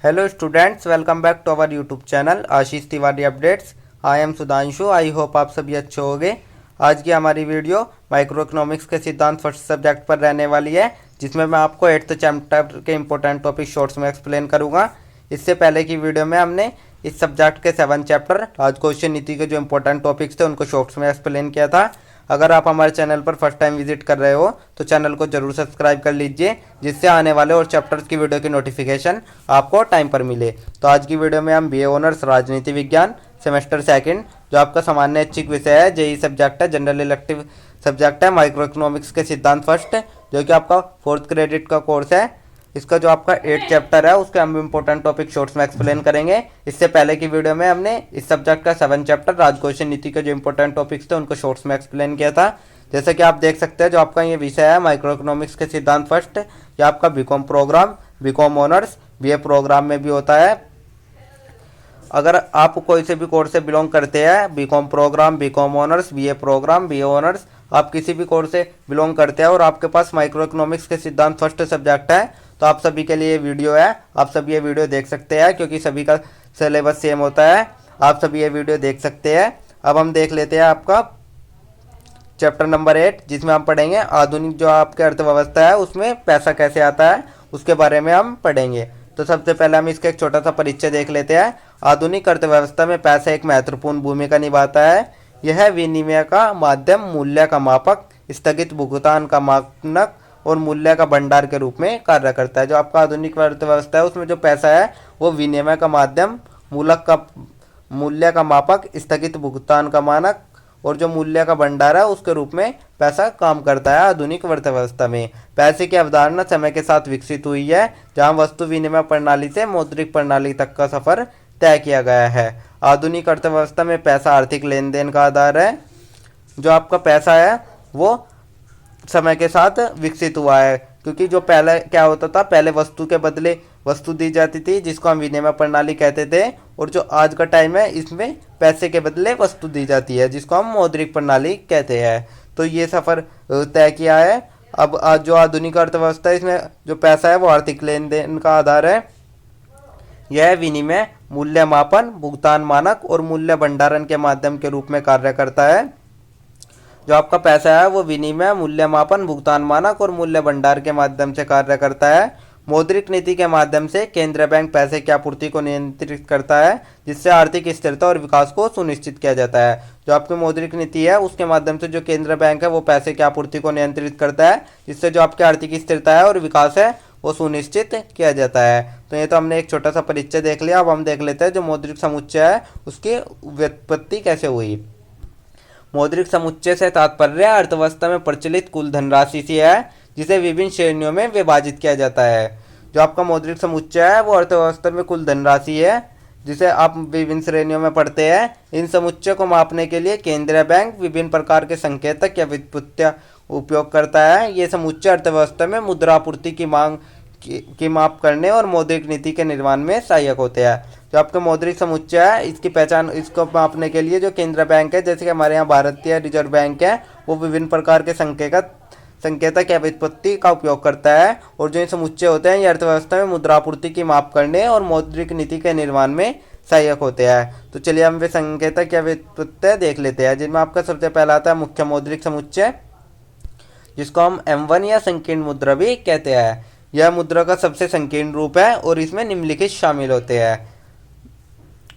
Hello students, welcome back to our YouTube channel Ashish Tiwari updates. I am Sudhanshu. I hope आप सभी अच्छे होंगे। आज की हमारी वीडियो माइक्रो इकोनॉमिक्स के सिद्धांत फर्स्ट सब्जेक्ट पर रहने वाली है, जिसमें मैं आपको 8th चैप्टर के इंपॉर्टेंट टॉपिक शॉर्ट्स में एक्सप्लेन करूंगा। इससे पहले की वीडियो में हमने इस सब्जेक्ट के 7 चैप्टर राजकोषीय नीति के जो इंपॉर्टेंट टॉपिक्स थे उनको शॉर्ट्स में एक्सप्लेन किया था। अगर आप हमारे चैनल पर फर्स्ट टाइम विजिट कर रहे हो तो चैनल को जरूर सब्सक्राइब कर लीजिए, जिससे आने वाले और चैप्टर्स की वीडियो की नोटिफिकेशन आपको टाइम पर मिले। तो आज की वीडियो में हम बीए ऑनर्स राजनीति विज्ञान सेमेस्टर सेकंड, जो आपका सामान्य ऐच्छिक विषय है, जेई सब्जेक्ट है, जनरल इलेक्टिव सब्जेक्ट है, माइक्रो इकोनॉमिक्स के सिद्धांत फर्स्ट, जो कि आपका 4th क्रेडिट का कोर्स है। इसका जो आपका 8th चैप्टर है उसके हम इंपॉर्टेंट टॉपिक शॉर्ट्स में एक्सप्लेन करेंगे। इससे पहले की वीडियो में हमने इस सब्जेक्ट का 7 चैप्टर राजकोषीय नीति के जो इंपॉर्टेंट टॉपिक्स थे उनको शॉर्ट्स में एक्सप्लेन किया था। जैसे कि आप देख सकते हैं, जो आपका ये विषय है माइक्रो इकोनॉमिक्स के सिद्धांत फर्स्ट, ये आपका BCom program, BCom honours, BA program में भी होता है। अगर आप कोई से भी कोर्स से बिलोंग करते हैं, BCom program, BCom honours, BA program, BA honours, आप किसी भी कोर्स से बिलोंग करते हैं और आपके पास माइक्रो इकोनॉमिक्स के सिद्धांत फर्स्ट सब्जेक्ट है, तो आप सभी के लिए ये वीडियो है। आप सभी ये वीडियो देख सकते हैं, क्योंकि सभी का सिलेबस सेम होता है। आप सभी ये वीडियो देख सकते हैं। अब हम देख लेते हैं आपका चैप्टर नंबर 8, जिसमें हम पढ़ेंगे आधुनिक जो आपकी अर्थव्यवस्था है उसमें पैसा कैसे आता है, उसके बारे में हम पढ़ेंगे। तो सबसे पहले हम इसका एक छोटा सा परिचय देख लेते हैं। आधुनिक अर्थव्यवस्था में पैसा एक महत्वपूर्ण भूमिका निभाता है। यह विनिमय का माध्यम, मूल्य का मापक, स्थगित भुगतान का मानक और मूल्य का भंडार के रूप में कार्य करता है। जो आपका आधुनिक अर्थव्यवस्था है उसमें जो पैसा है वो विनिमय का माध्यम, मूल्य का मापक, स्थगित भुगतान का मानक और जो मूल्य का भंडार है उसके रूप में पैसा काम करता है। आधुनिक अर्थव्यवस्था में पैसे की अवधारणा समय के साथ विकसित हुई है, जहां वस्तु विनिमय प्रणाली से मौद्रिक प्रणाली तक का सफर तय किया गया है। आधुनिक अर्थव्यवस्था में पैसा आर्थिक लेन देन का आधार है। जो आपका पैसा है वो समय के साथ विकसित हुआ है, क्योंकि जो पहले क्या होता था, पहले वस्तु के बदले वस्तु दी जाती थी, जिसको हम विनिमय प्रणाली कहते थे, और जो आज का टाइम है इसमें पैसे के बदले वस्तु दी जाती है, जिसको हम मौद्रिक प्रणाली कहते हैं। तो ये सफ़र तय किया है। अब आज जो आधुनिक अर्थव्यवस्था है इसमें जो पैसा है वो आर्थिक लेन देन का आधार है। यह विनिमय, मूल्य मापन, भुगतान मानक और मूल्य भंडारण के माध्यम के रूप में कार्य करता है। जो आपका पैसा है वो विनिमय, मूल्य मापन, भुगतान मानक और मूल्य भंडार के माध्यम से कार्य करता है। मौद्रिक नीति के माध्यम से केंद्रीय बैंक पैसे की आपूर्ति को नियंत्रित करता है, जिससे आर्थिक स्थिरता और विकास को सुनिश्चित किया जाता है। जो आपकी मौद्रिक नीति है उसके माध्यम से जो केंद्रीय बैंक है वो पैसे की आपूर्ति को नियंत्रित करता है, जिससे जो आपकी आर्थिक स्थिरता है और विकास है वो सुनिश्चित किया जाता है। तो ये तो हमने एक छोटा सा परिचय देख लिया। अब हम देख लेते हैं जो मौद्रिक समुच्चय है उसकी व्युत्पत्ति कैसे हुई। मौद्रिक समुच्चय से तात्पर्य अर्थव्यवस्था में प्रचलित कुल धनराशि से है, जिसे विभिन्न श्रेणियों में विभाजित किया जाता है। जो आपका मौद्रिक समुच्चय है वो अर्थव्यवस्था में कुल धनराशि है, जिसे आप विभिन्न श्रेणियों में पढ़ते हैं। इन समुच्चय को मापने के लिए केंद्रीय बैंक विभिन्न प्रकार के संकेतक या व्युत्पत्तियां उपयोग करता है। ये समुच्चय अर्थव्यवस्था में मुद्रा आपूर्ति की मांग की माप करने और मौद्रिक नीति के निर्माण में सहायक होते हैं। जो आपका मौद्रिक समुच्चय है इसकी पहचान, इसको मापने के लिए जो केंद्रीय बैंक है, जैसे कि हमारे यहाँ भारतीय रिजर्व बैंक है, वो विभिन्न प्रकार के संकेतक या व्युत्पत्ति का उपयोग करता है। और जो ये समुच्चय होते हैं ये अर्थव्यवस्था में मुद्रा आपूर्ति की माप करने और मौद्रिक नीति के निर्माण में सहायक होते हैं। तो चलिए हम वे संकेतक या व्युत्पत्ति देख लेते हैं, जिनमें आपका सबसे पहला आता है मुख्य मौद्रिक समुच्चय, जिसको हम M1 या संकीर्ण मुद्रा भी कहते हैं। यह मुद्रा का सबसे संकीर्ण रूप है और इसमें निम्नलिखित शामिल होते हैं।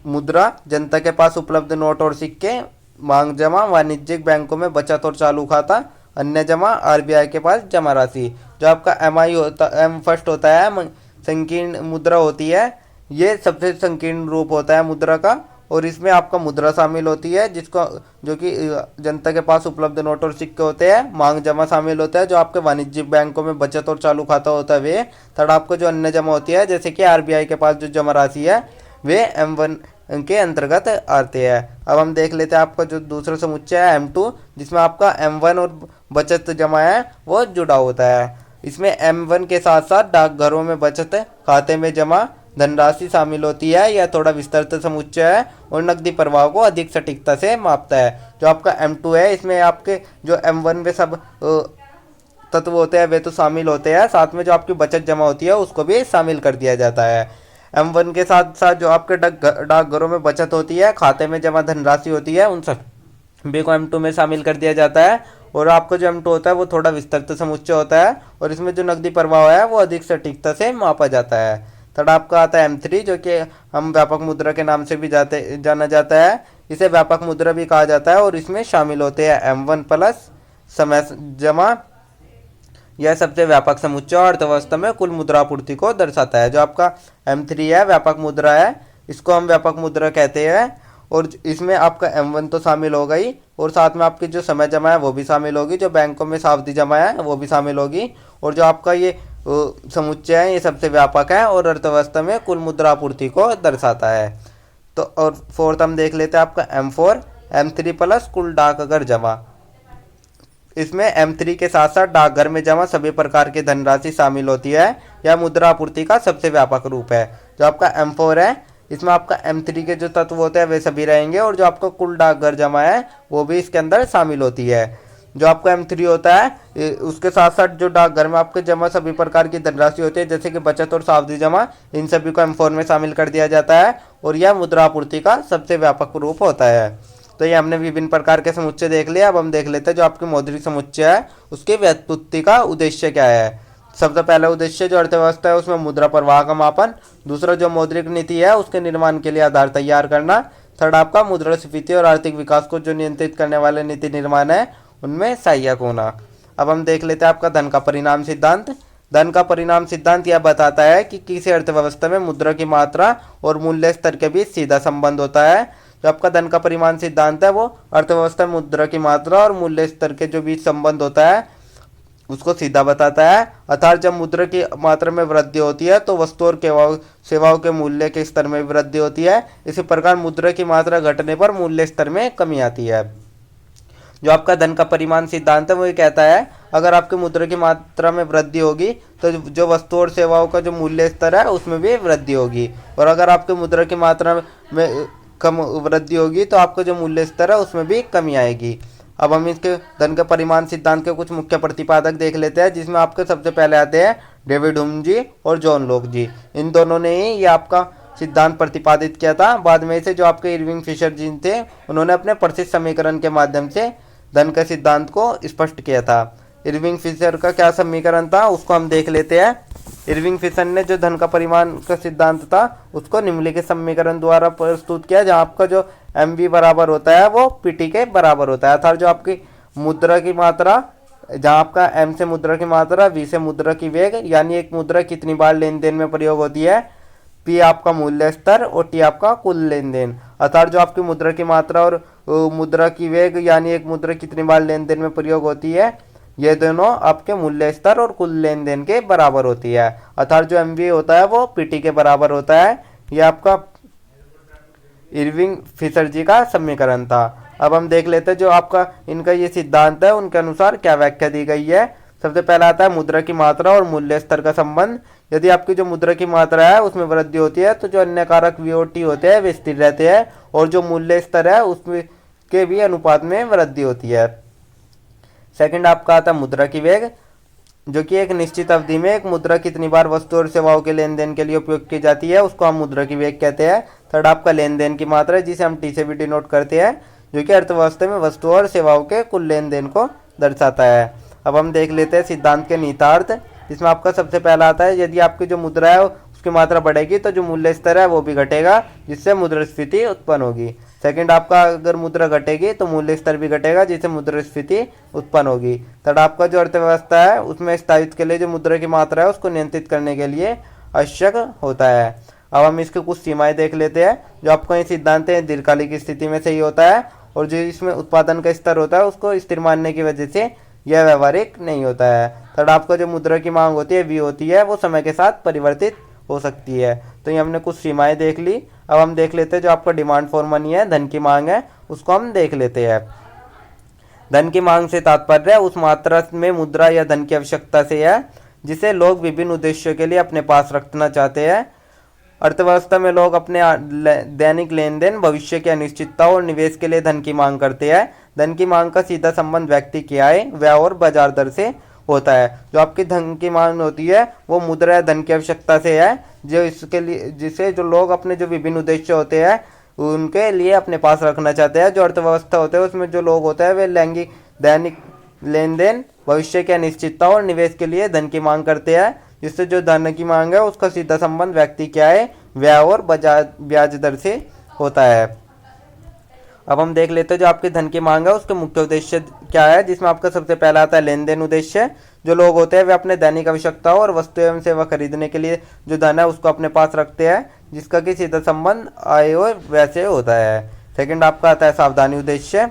मुद्रा, जनता के पास उपलब्ध नोट और सिक्के, मांग जमा, वाणिज्यिक बैंकों में बचत और चालू खाता, अन्य जमा, आरबीआई के पास जमा राशि। जो आपका MI होता, M फर्स्ट होता है, संकीर्ण मुद्रा होती है, ये सबसे संकीर्ण रूप होता है मुद्रा का, और इसमें आपका मुद्रा शामिल होती है, जिसको जो कि जनता के पास उपलब्ध नोट और सिक्के होते हैं। मांग जमा शामिल होता है, जो आपके वाणिज्यिक बैंकों में बचत और चालू खाता होता है वे। थर्ड आपको जो अन्य जमा होती है, जैसे कि आरबीआई के पास जो जमा राशि है वे M1 के अंतर्गत आते हैं। अब हम देख लेते हैं आपका जो दूसरा समुच्चय है M2, जिसमें आपका M1 और बचत जमा है वो जुड़ा होता है। इसमें M1 के साथ साथ डाकघरों में बचत खाते में जमा धनराशि शामिल होती है। यह थोड़ा विस्तृत समुच्चय है और नकदी प्रवाह को अधिक सटीकता से मापता है। जो आपका M2 है इसमें आपके जो M1 में सब तत्व होते हैं वे तो शामिल होते हैं, साथ में जो आपकी बचत जमा होती है उसको भी शामिल कर दिया जाता है। M1 के साथ साथ जो आपके डाकघरों में बचत होती है, खाते में जमा धनराशि होती है, उन सब बी को M2 में शामिल कर दिया जाता है। और आपका जो M2 होता है वो थोड़ा विस्तृत समुच्चय होता है और इसमें जो नकदी प्रवाह है वो अधिक सटीकता से मापा जाता है। थर्ड आपका आता है M3, जो कि हम व्यापक मुद्रा के नाम से भी जाना जाता है। इसे व्यापक मुद्रा भी कहा जाता है और इसमें शामिल होते हैं M1 प्लस समय जमा। यह सबसे व्यापक समुच्चय और अर्थव्यवस्था में कुल मुद्रापूर्ति को दर्शाता है। जो आपका M3 है व्यापक मुद्रा है, इसको हम व्यापक मुद्रा कहते हैं। और इसमें आपका M1 तो शामिल होगा ही, और साथ में आपकी जो समय जमा है वो भी शामिल होगी, जो बैंकों में सावधि जमा है वो भी शामिल होगी। और जो आपका ये समुच्चय है ये सबसे व्यापक है और अर्थव्यवस्था में कुल मुद्रापूर्ति को दर्शाता है। तो और फोर्थ हम देख लेते हैं आपका M4, M3 प्लस कुल डाकघर जमा। इसमें M3 के साथ साथ डाकघर में जमा सभी प्रकार की धनराशि शामिल होती है। यह मुद्रापूर्ति का सबसे व्यापक रूप है। जो आपका M4 है, इसमें आपका M3 के जो तत्व होते हैं वे सभी रहेंगे और जो आपका कुल डाकघर जमा है वो भी इसके अंदर शामिल होती है। जो आपका M3 होता है उसके साथ साथ जो डाकघर में आपके जमा सभी प्रकार की धनराशि होती है, जैसे कि बचत और सावधि जमा, इन सभी को M4 में शामिल कर दिया जाता है और यह मुद्रापूर्ति का सबसे व्यापक रूप होता है। तो ये हमने विभिन्न प्रकार के समुच्चय देख लिया। अब हम देख लेते हैं जो आपके मौद्रिक समुच्चय है उसके व्युत्पत्ति का उद्देश्य क्या है। सबसे पहला उद्देश्य जो अर्थव्यवस्था है उसमें मुद्रा प्रवाह का मापन। दूसरा जो मौद्रिक नीति है उसके निर्माण के लिए आधार तैयार करना। थर्ड आपका मुद्रास्फीति और आर्थिक विकास को जो नियंत्रित करने वाले नीति निर्माण है उनमें सहायक होना। अब हम देख लेते हैं आपका धन का परिणाम सिद्धांत। धन का परिणाम सिद्धांत यह बताता है कि किसी अर्थव्यवस्था में मुद्रा की मात्रा और मूल्य स्तर के बीच सीधा संबंध होता है। जो आपका धन का परिमाण सिद्धांत है वो अर्थव्यवस्था में मुद्रा की मात्रा और मूल्य स्तर के जो बीच संबंध होता है उसको सीधा बताता है। अर्थात जब मुद्रा की मात्रा में वृद्धि होती है तो वस्तु और सेवाओं के मूल्य के स्तर में भी वृद्धि होती है। इसी प्रकार मुद्रा की मात्रा घटने पर मूल्य स्तर में कमी आती है। जो आपका धन का परिमाण सिद्धांत है वो ये कहता है अगर आपकी मुद्रा की मात्रा में वृद्धि होगी तो जो वस्तु और सेवाओं का जो मूल्य स्तर है उसमें भी वृद्धि होगी, और अगर आपकी मुद्रा की मात्रा में कम वृद्धि होगी तो आपका जो मूल्य स्तर है उसमें भी कमी आएगी। अब हम इसके धन के परिमाण सिद्धांत के कुछ मुख्य प्रतिपादक देख लेते हैं, जिसमें आपके सबसे पहले आते हैं डेविड ह्यूम जी और जॉन लॉक जी। इन दोनों ने ही ये आपका सिद्धांत प्रतिपादित किया था। बाद में से जो आपके इरविंग फिशर जी थे उन्होंने अपने प्रसिद्ध समीकरण के माध्यम से धन के सिद्धांत को स्पष्ट किया था। इरविंग फिशर का क्या समीकरण था उसको हम देख लेते हैं। इरविंग फिशर ने जो धन का परिमाण का सिद्धांत था उसको निम्नलिखित समीकरण द्वारा प्रस्तुत किया, जहाँ आपका जो MV बराबर होता है वो PT के बराबर होता है। अर्थात जो आपकी मुद्रा की मात्रा, जहाँ आपका M से मुद्रा की मात्रा, V से मुद्रा की वेग, यानी एक मुद्रा कितनी बार लेन देन में प्रयोग होती है, P आपका मूल्य स्तर और T आपका कुल लेन देन। अर्थात जो आपकी मुद्रा की मात्रा और मुद्रा की वेग यानी एक मुद्रा कितनी बार लेन देन में प्रयोग होती है, ये दोनों आपके मूल्य स्तर और कुल लेन देन के बराबर होती है। अर्थात जो MV होता है वो PT के बराबर होता है। ये आपका इरविंग फिशर जी का समीकरण था। अब हम देख लेते हैं जो आपका इनका ये सिद्धांत है उनके अनुसार क्या व्याख्या दी गई है। सबसे पहला आता है मुद्रा की मात्रा और मूल्य स्तर का संबंध। यदि आपकी जो मुद्रा की मात्रा है उसमें वृद्धि होती है तो जो अन्य कारक VOT होते हैं वे स्थिर रहते हैं, और जो मूल्य स्तर है उसमें के भी अनुपात में वृद्धि होती है। सेकंड आपका आता है मुद्रा की वेग, जो कि एक निश्चित अवधि में एक मुद्रा कितनी बार वस्तु और सेवाओं के लेन देन के लिए उपयोग की जाती है उसको हम मुद्रा की वेग कहते हैं। थर्ड आपका लेन देन की मात्रा, जिसे हम T से भी डिनोट करते हैं, जो कि अर्थव्यवस्था में वस्तु और सेवाओं के कुल लेन देन को दर्शाता है। अब हम देख लेते हैं सिद्धांत के निहितार्थ, जिसमें आपका सबसे पहला आता है यदि आपकी जो मुद्रा है उसकी मात्रा बढ़ेगी तो जो मूल्य स्तर है वो भी घटेगा, जिससे मुद्रास्फीति उत्पन्न होगी। सेकंड आपका अगर मुद्रा घटेगी तो मूल्य स्तर भी घटेगा, जिससे मुद्रास्फीति उत्पन्न होगी। थर्ड आपका जो अर्थव्यवस्था है उसमें स्थायित्व के लिए जो मुद्रा की मात्रा है उसको नियंत्रित करने के लिए आवश्यक होता है। अब हम इसकी कुछ सीमाएं देख लेते हैं। जो आपका ये सिद्धांत है दीर्घकालिक स्थिति में सही होता है, और जो इसमें उत्पादन का स्तर होता है उसको स्थिर मानने की वजह से यह व्यवहारिक नहीं होता है। थर्ड आपका जो मुद्रा की मांग होती है V होती है वो समय के साथ परिवर्तित हो सकती है। तो ये हमने कुछ सीमाएं देख ली। अब हम देख लेते हैं जो आपका डिमांड फॉर मनी है, धन की मांग है, उसको हम देख लेते हैं। धन की मांग से तात्पर्य उस मात्रा में मुद्रा या धन की आवश्यकता से है जिसे लोग विभिन्न उद्देश्यों के लिए अपने पास रखना चाहते हैं। अर्थव्यवस्था में लोग अपने दैनिक लेन देन, भविष्य की अनिश्चितता और निवेश के लिए धन की मांग करते हैं। धन की मांग का सीधा संबंध व्यक्ति की आय, व्यय और बाजार दर से होता है। जो आपकी धन की मांग होती है वो मुद्रा या धन की आवश्यकता से है, जो इसके लिए जिसे जो लोग अपने जो विभिन्न उद्देश्य होते हैं उनके लिए अपने पास रखना चाहते हैं। जो अर्थव्यवस्था होते हैं उसमें जो लोग होते हैं वे लैंगिक दैनिक लेन देन, भविष्य की अनिश्चितता और निवेश के लिए धन की मांग करते हैं, जिससे जो धन की मांग है उसका सीधा संबंध व्यक्ति क्या है व्यय और ब्याज दर से होता है। अब हम देख लेते हैं जो आपकी धन की मांग है उसके मुख्य उद्देश्य क्या है, जिसमें आपका सबसे पहला आता है लेन देन उद्देश्य। जो लोग होते हैं वे अपने दैनिक आवश्यकताओं और वस्तु एवं सेवा खरीदने के लिए जो धन है उसको अपने पास रखते हैं, जिसका कि सीधा संबंध आय और व्यय से होता है। सेकंड आपका आता है सावधानी उद्देश्य।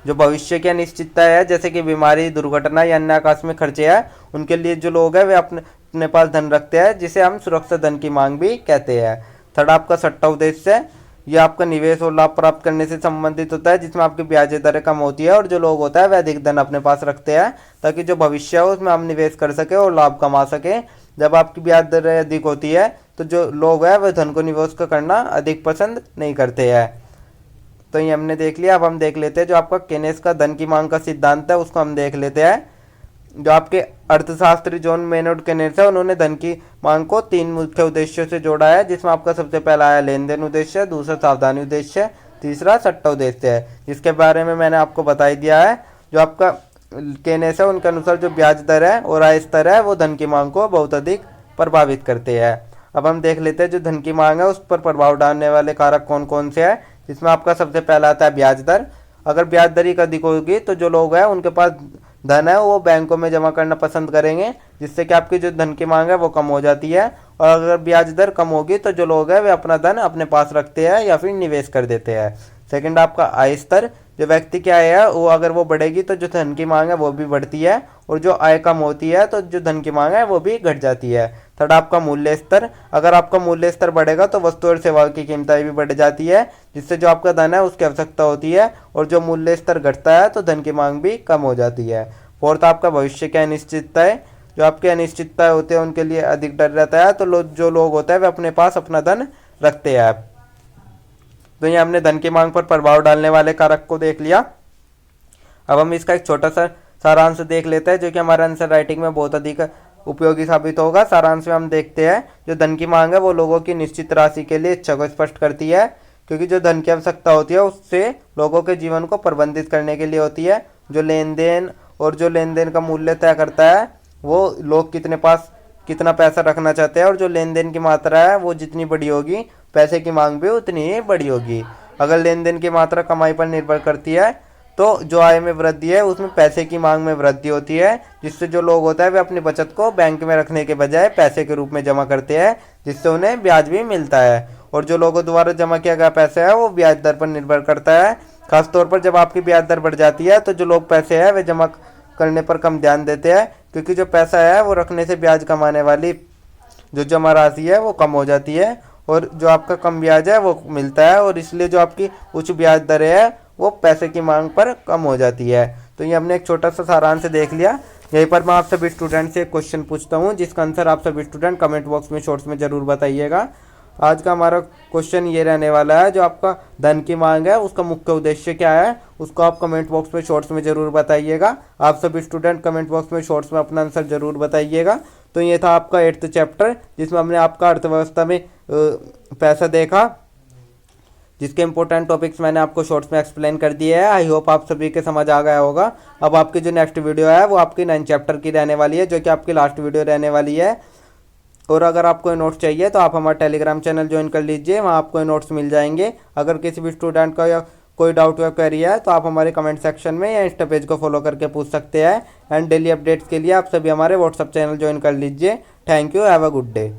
जो भविष्य की अनिश्चितता है जैसे कि बीमारी, दुर्घटना या अन्य आकस्मिक खर्चे हैं, उनके लिए जो लोग हैं वे अपने पास धन रखते हैं, जिसे हम सुरक्षा धन की मांग भी कहते हैं। थर्ड आपका सट्टा उद्देश्य है। यह आपका निवेश और लाभ प्राप्त करने से संबंधित होता है, जिसमें आपकी ब्याज दरें कम होती है और जो लोग होता है वह अधिक धन अपने पास रखते हैं, ताकि जो भविष्य है उसमें हम निवेश कर सके और लाभ कमा सके। जब आपकी ब्याज दरें अधिक होती है तो जो लोग हैं वह धन को निवेश करना अधिक पसंद नहीं करते हैं। तो ये हमने देख लिया। अब हम देख लेते हैं जो आपका केनेस का धन की मांग का सिद्धांत है उसको हम देख लेते हैं। जो आपके अर्थशास्त्री जॉन मेनर्ड केनेस है उन्होंने धन की मांग को 3 मुख्य उद्देश्यों से जोड़ा है, जिसमें आपका सबसे पहला है लेन देन उद्देश्य, दूसरा सावधानी उद्देश्य, तीसरा सट्टा उद्देश्य है, जिसके बारे में मैंने आपको बता ही दिया है। जो आपका केनेस है उनके अनुसार जो ब्याज दर है और आय स्तर है वो धन की मांग को बहुत अधिक प्रभावित करते हैं। अब हम देख लेते हैं जो धन की मांग है उस पर प्रभाव डालने वाले कारक कौन कौन से हैं, जिसमें आपका सबसे पहला आता है ब्याज दर। अगर ब्याज दर ही अधिक होगी तो जो लोग हैं उनके पास धन है वो बैंकों में जमा करना पसंद करेंगे, जिससे कि आपकी जो धन की मांग है वो कम हो जाती है। और अगर ब्याज दर कम होगी तो जो लोग हैं वे अपना धन अपने पास रखते हैं या फिर निवेश कर देते हैं। सेकंड आपका आय स्तर। जो व्यक्ति की आय है वो अगर वो बढ़ेगी तो जो धन की मांग है वो भी बढ़ती है, और जो आय कम होती है तो जो धन की मांग है वो भी घट जाती है। थर्ड आपका मूल्य स्तर। अगर आपका मूल्य स्तर बढ़ेगा तो वस्तु और सेवा की कीमतें भी बढ़ जाती है, जिससे जो आपका धन है उसकी आवश्यकता होती है, और जो मूल्य स्तर घटता है तो धन की मांग भी कम हो जाती है। फोर्थ आपका भविष्य की अनिश्चितता है। जो आपकी अनिश्चितता होते हैं उनके लिए अधिक डर रहता है, तो जो लोग होते हैं वे अपने पास अपना धन रखते हैं। तो ये हमने धन की मांग पर प्रभाव डालने वाले कारक को देख लिया। अब हम इसका एक छोटा सा सारांश देख लेते हैं, जो कि हमारे आंसर राइटिंग में बहुत अधिक उपयोगी साबित होगा। सारांश में हम देखते हैं जो धन की मांग है वो लोगों की निश्चित राशि के लिए इच्छा को स्पष्ट करती है, क्योंकि जो धन की आवश्यकता होती है उससे लोगों के जीवन को प्रबंधित करने के लिए होती है। जो लेन देन और जो लेन देन का मूल्य तय करता है वो लोग कितना पैसा रखना चाहते हैं, और जो लेन देन की मात्रा है वो जितनी बड़ी होगी पैसे की मांग भी उतनी ही बड़ी होगी। अगर लेन देन की मात्रा कमाई पर निर्भर करती है तो जो आय में वृद्धि है उसमें पैसे की मांग में वृद्धि होती है, जिससे जो लोग होता है वे अपनी बचत को बैंक में रखने के बजाय पैसे के रूप में जमा करते हैं, जिससे उन्हें ब्याज भी मिलता है। और जो लोगों द्वारा जमा किया गया पैसा है वो ब्याज दर पर निर्भर करता है। खासतौर पर जब आपकी ब्याज दर बढ़ जाती है तो जो लोग पैसे है वे जमा करने पर कम ध्यान देते हैं, क्योंकि जो पैसा है वो रखने से ब्याज कमाने वाली जो जमा राशि है वो कम हो जाती है, और जो आपका कम ब्याज है वो मिलता है, और इसलिए जो आपकी उच्च ब्याज दरें है वो पैसे की मांग पर कम हो जाती है। तो ये हमने एक छोटा सा सारांश देख लिया। यहीं पर मैं आप सभी स्टूडेंट से एक क्वेश्चन पूछता हूँ, जिसका आंसर आप सभी स्टूडेंट कमेंट बॉक्स में शॉर्ट्स में ज़रूर बताइएगा। आज का हमारा क्वेश्चन ये रहने वाला है, जो आपका धन की मांग है उसका मुख्य उद्देश्य क्या है, उसको आप कमेंट बॉक्स में शॉर्ट्स में ज़रूर बताइएगा। आप सभी स्टूडेंट कमेंट बॉक्स में शॉर्ट्स में अपना आंसर ज़रूर बताइएगा। तो ये था आपका 8th चैप्टर, जिसमें हमने आपका अर्थव्यवस्था में पैसा देखा, जिसके इंपॉर्टेंट टॉपिक्स मैंने आपको शॉर्ट्स में एक्सप्लेन कर दिए हैं। आई होप आप सभी के समझ आ गया होगा। अब आपकी जो नेक्स्ट वीडियो है वो आपकी 9th चैप्टर की रहने वाली है, जो कि आपकी लास्ट वीडियो रहने वाली है। और अगर आपको नोट्स चाहिए तो आप हमारा टेलीग्राम चैनल ज्वाइन कर लीजिए, वहाँ आपको नोट्स मिल जाएंगे। अगर किसी भी स्टूडेंट का या कोई डाउट या क्वेरी है तो आप हमारे कमेंट सेक्शन में या इंस्टा पेज को फॉलो करके पूछ सकते हैं। एंड डेली अपडेट्स के लिए आप सभी हमारे व्हाट्सअप चैनल ज्वाइन कर लीजिए। Thank you, have a good day.